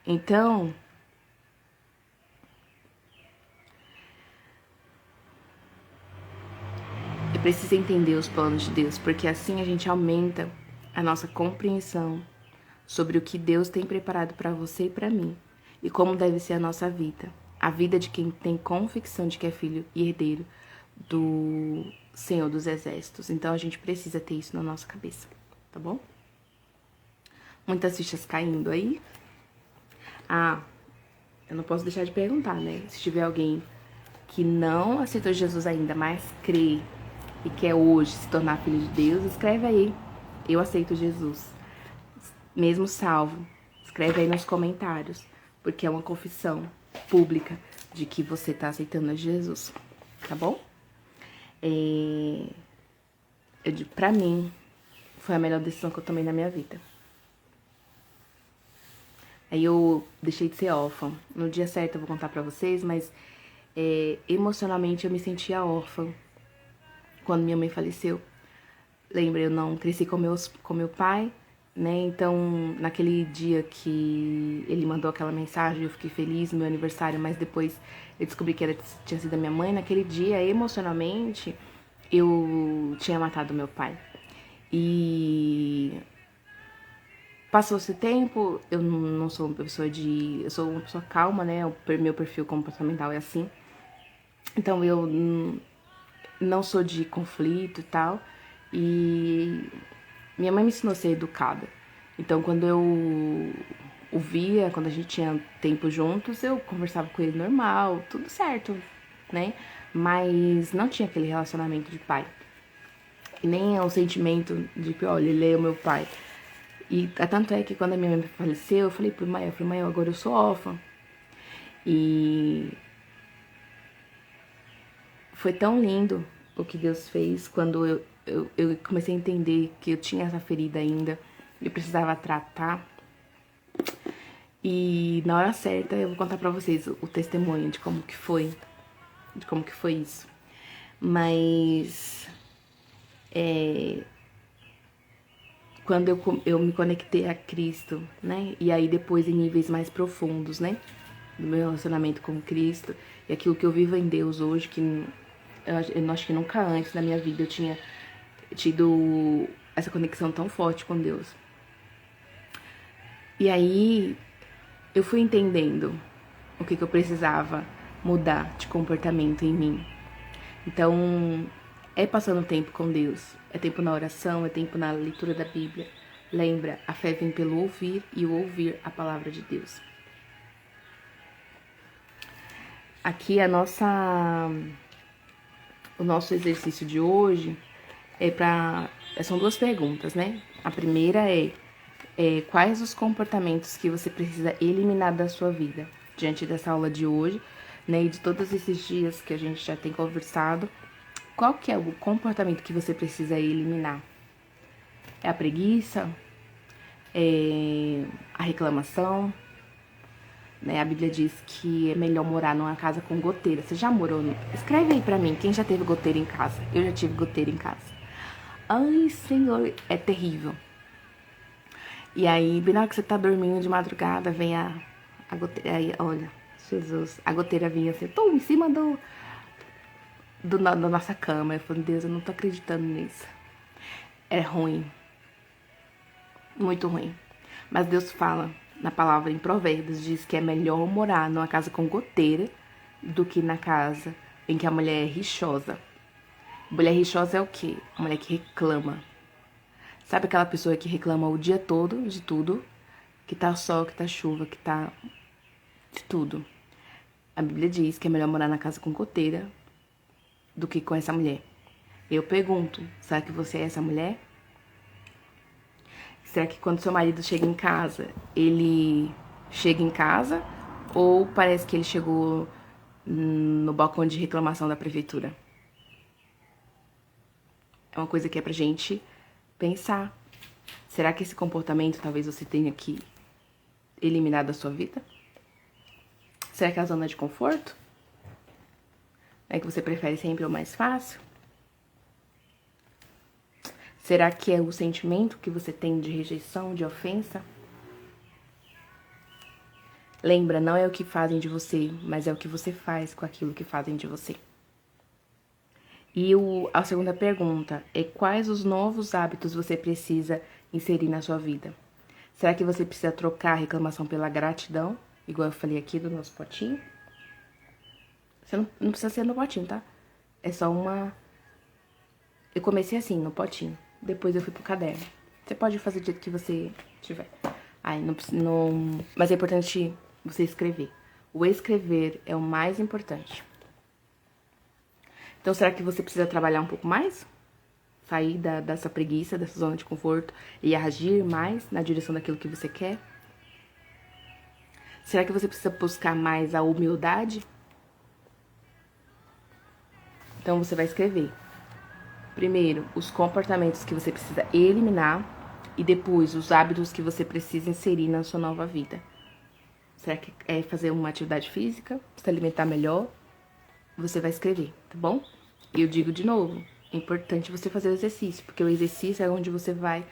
Então, eu preciso entender os planos de Deus, porque assim a gente aumenta a nossa compreensão sobre o que Deus tem preparado para você e para mim, e como deve ser a nossa vida. A vida de quem tem convicção de que é filho e herdeiro do Senhor dos Exércitos. Então a gente precisa ter isso na nossa cabeça, tá bom? Muitas fichas caindo aí. Eu não posso deixar de perguntar, né? Se tiver alguém que não aceitou Jesus ainda, mas crê e quer hoje se tornar filho de Deus, escreve aí. Eu aceito Jesus. Mesmo salvo. Escreve aí nos comentários. Porque é uma confissão pública de que você tá aceitando Jesus. Tá bom? Pra mim, foi a melhor decisão que eu tomei na minha vida. Aí eu deixei de ser órfã. No dia certo eu vou contar pra vocês, mas emocionalmente eu me sentia órfã quando minha mãe faleceu. Lembra, eu não cresci com meu pai, né? Então, naquele dia que ele mandou aquela mensagem, eu fiquei feliz no meu aniversário, mas depois eu descobri que tinha sido a minha mãe. Naquele dia, emocionalmente, eu tinha matado meu pai. E passou esse tempo, eu não sou uma pessoa eu sou uma pessoa calma, né? O meu perfil comportamental é assim. Então eu não sou de conflito e tal. E minha mãe me ensinou a ser educada. Então quando eu o via, quando a gente tinha tempo juntos, eu conversava com ele normal, tudo certo, né? Mas não tinha aquele relacionamento de pai. E nem o sentimento de que, olha, ele é o meu pai. E tanto é que quando a minha mãe faleceu, eu falei pro mãe, agora eu sou órfã. E foi tão lindo o que Deus fez quando eu comecei a entender que eu tinha essa ferida ainda, eu precisava tratar. E na hora certa eu vou contar pra vocês o testemunho de como que foi isso. Mas quando eu me conectei a Cristo, né? E aí depois em níveis mais profundos, né? Do meu relacionamento com Cristo. E aquilo que eu vivo em Deus hoje, que eu acho que nunca antes na minha vida eu tinha tido essa conexão tão forte com Deus. E aí eu fui entendendo o que eu precisava mudar de comportamento em mim. Então, é passando tempo com Deus, é tempo na oração, é tempo na leitura da Bíblia. Lembra, a fé vem pelo ouvir e o ouvir a palavra de Deus. Aqui o nosso exercício de hoje são duas perguntas, né? A primeira é quais os comportamentos que você precisa eliminar da sua vida diante dessa aula de hoje, né? E de todos esses dias que a gente já tem conversado. Qual que é o comportamento que você precisa eliminar? É a preguiça? É a reclamação? Né? A Bíblia diz que é melhor morar numa casa com goteira. Você já morou? Escreve aí pra mim, quem já teve goteira em casa? Eu já tive goteira em casa. Ai, Senhor, é terrível. E aí, bem na hora que você tá dormindo de madrugada, vem a goteira. Aí, olha, Jesus, a goteira vinha assim, em cima da nossa cama. Eu falei, Deus, eu não tô acreditando nisso. É ruim. Muito ruim. Mas Deus fala na palavra em Provérbios, diz que é melhor morar numa casa com goteira do que na casa em que a mulher é rixosa. Mulher rixosa é o quê? A mulher que reclama. Sabe aquela pessoa que reclama o dia todo de tudo? Que tá sol, que tá chuva, que tá de tudo. A Bíblia diz que é melhor morar na casa com goteira do que com essa mulher. Eu pergunto, será que você é essa mulher? Será que quando seu marido chega em casa, ele chega em casa ou parece que ele chegou no balcão de reclamação da prefeitura? É uma coisa que é pra gente pensar. Será que esse comportamento talvez você tenha que eliminar da sua vida? Será que é a zona de conforto? É que você prefere sempre o mais fácil? Será que é o sentimento que você tem de rejeição, de ofensa? Lembra, não é o que fazem de você, mas é o que você faz com aquilo que fazem de você. E a segunda pergunta é: quais os novos hábitos você precisa inserir na sua vida? Será que você precisa trocar a reclamação pela gratidão, igual eu falei aqui do nosso potinho? Você não precisa ser no potinho, tá? É só uma... Eu comecei assim, no potinho. Depois eu fui pro caderno. Você pode fazer do jeito que você tiver. Mas é importante você escrever. O escrever é o mais importante. Então, será que você precisa trabalhar um pouco mais? Sair dessa preguiça, dessa zona de conforto e agir mais na direção daquilo que você quer? Será que você precisa buscar mais a humildade? Então, você vai escrever. Primeiro, os comportamentos que você precisa eliminar e depois os hábitos que você precisa inserir na sua nova vida. Será que é fazer uma atividade física, se alimentar melhor? Você vai escrever, tá bom? E eu digo de novo, é importante você fazer o exercício, porque o exercício é onde você vai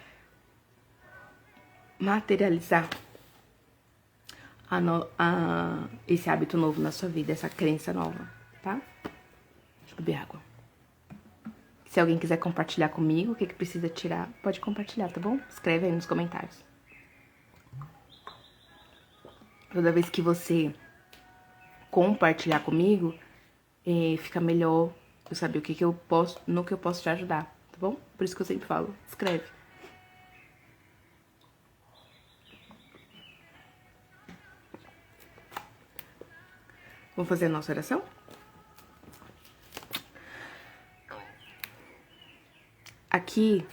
materializar esse hábito novo na sua vida, essa crença nova, tá? Deixa eu beber água. Se alguém quiser compartilhar comigo o que precisa tirar, pode compartilhar, tá bom? Escreve aí nos comentários. Toda vez que você compartilhar comigo, fica melhor eu saber o que eu posso, no que eu posso te ajudar, tá bom? Por isso que eu sempre falo, escreve. Vamos fazer a nossa oração? Aqui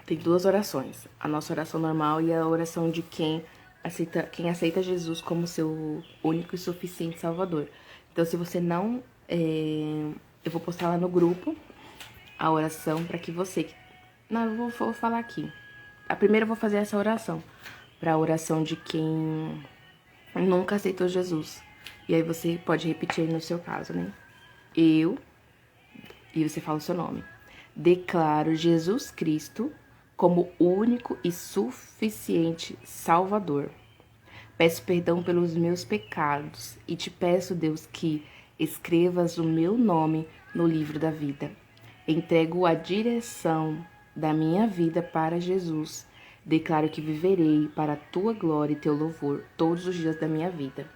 tem duas orações. A nossa oração normal e a oração de quem aceita Jesus como seu único e suficiente Salvador. Então, se você não... eu vou postar lá no grupo a oração para que você... Não, eu vou falar aqui. A primeira eu vou fazer essa oração. Para a oração de quem nunca aceitou Jesus. E aí você pode repetir aí no seu caso, né? E você fala o seu nome. Declaro Jesus Cristo como único e suficiente Salvador. Peço perdão pelos meus pecados e te peço, Deus, que escrevas o meu nome no livro da vida. Entrego a direção da minha vida para Jesus. Declaro que viverei para a tua glória e teu louvor todos os dias da minha vida.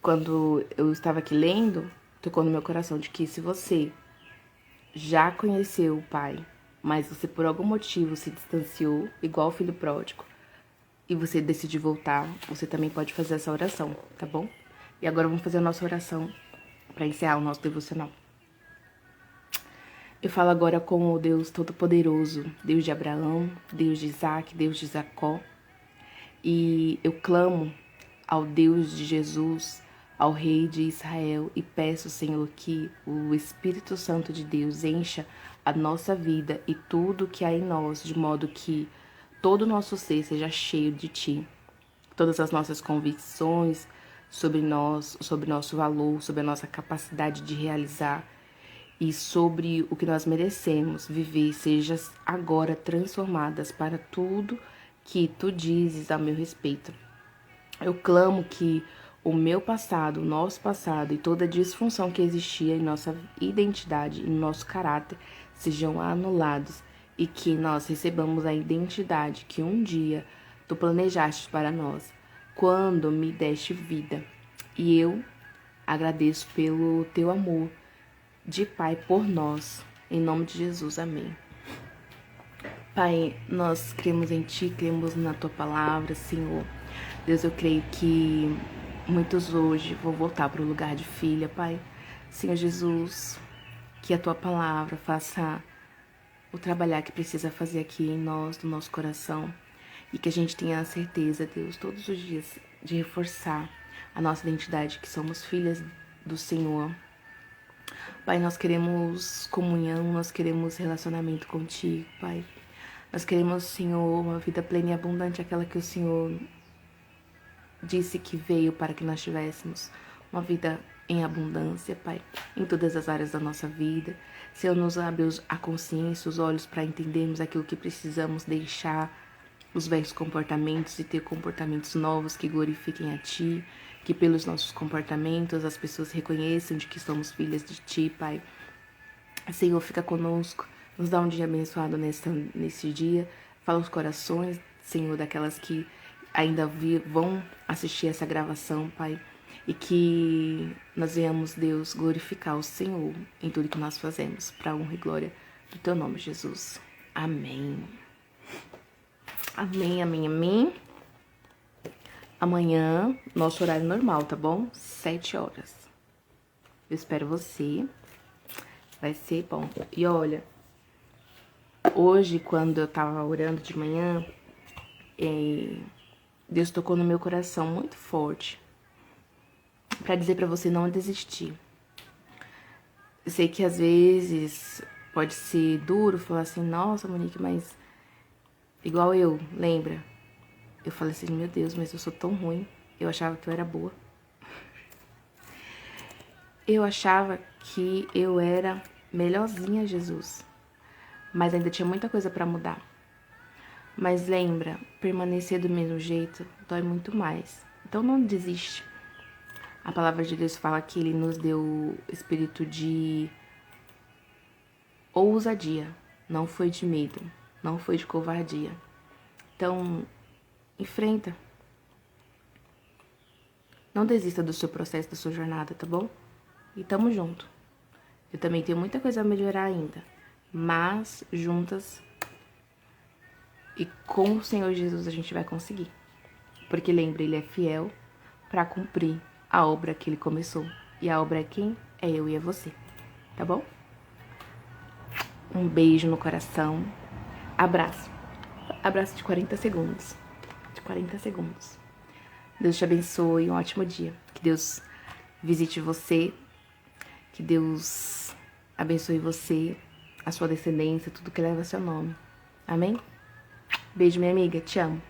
Quando eu estava aqui lendo, tocou no meu coração de que se você já conheceu o Pai, mas você por algum motivo se distanciou, igual o filho pródigo, e você decidiu voltar, você também pode fazer essa oração, tá bom? E agora vamos fazer a nossa oração para encerrar o nosso devocional. Eu falo agora com o Deus Todo-Poderoso, Deus de Abraão, Deus de Isaac, Deus de Jacó, e eu clamo ao Deus de Jesus, ao Rei de Israel, e peço, Senhor, que o Espírito Santo de Deus encha a nossa vida e tudo que há em nós, de modo que todo o nosso ser seja cheio de Ti. Todas as nossas convicções sobre nós, sobre nosso valor, sobre a nossa capacidade de realizar e sobre o que nós merecemos viver, sejam agora transformadas para tudo que Tu dizes a meu respeito. Eu clamo que o meu passado, o nosso passado e toda a disfunção que existia em nossa identidade e no nosso caráter sejam anulados e que nós recebamos a identidade que um dia Tu planejaste para nós, quando me deste vida. E eu agradeço pelo teu amor de Pai por nós. Em nome de Jesus, amém. Pai, nós cremos em Ti, cremos na Tua palavra, Senhor. Deus, eu creio que muitos hoje vão voltar para o lugar de filha, Pai. Senhor Jesus, que a Tua palavra faça o trabalhar que precisa fazer aqui em nós, no nosso coração. E que a gente tenha a certeza, Deus, todos os dias de reforçar a nossa identidade, que somos filhas do Senhor. Pai, nós queremos comunhão, nós queremos relacionamento contigo, Pai. Nós queremos, Senhor, uma vida plena e abundante, aquela que o Senhor disse que veio para que nós tivéssemos. Uma vida em abundância, Pai, em todas as áreas da nossa vida. Senhor, nos abre a consciência, os olhos para entendermos aquilo que precisamos deixar, os velhos comportamentos e ter comportamentos novos que glorifiquem a Ti, que pelos nossos comportamentos as pessoas reconheçam de que somos filhas de Ti, Pai. Senhor, fica conosco. Nos dá um dia abençoado nesse dia. Fala os corações, Senhor, daquelas que ainda vão assistir essa gravação, Pai. E que nós venhamos, Deus, glorificar o Senhor em tudo que nós fazemos, para a honra e glória do Teu nome, Jesus. Amém. Amém, amém, amém. Amanhã, nosso horário normal, tá bom? 7 horas. Eu espero você. Vai ser bom. E olha, hoje, quando eu tava orando de manhã, Deus tocou no meu coração muito forte pra dizer pra você não desistir. Eu sei que às vezes pode ser duro falar assim, nossa, Monique, mas igual eu, lembra? Eu falei assim, meu Deus, mas eu sou tão ruim. Eu achava que eu era boa. Eu achava que eu era melhorzinha, Jesus. Mas ainda tinha muita coisa pra mudar. Mas lembra, permanecer do mesmo jeito dói muito mais. Então não desiste. A palavra de Deus fala que Ele nos deu o espírito de ousadia. Não foi de medo, não foi de covardia. Então, enfrenta. Não desista do seu processo, da sua jornada, tá bom? E tamo junto. Eu também tenho muita coisa a melhorar ainda. Mas, juntas e com o Senhor Jesus, a gente vai conseguir. Porque lembra, Ele é fiel pra cumprir a obra que Ele começou. E a obra é quem? É eu e é você. Tá bom? Um beijo no coração. Abraço. Abraço de 40 segundos. De 40 segundos. Deus te abençoe. Um ótimo dia. Que Deus visite você. Que Deus abençoe você, a sua descendência, tudo que leva seu nome. Amém? Beijo, minha amiga. Te amo.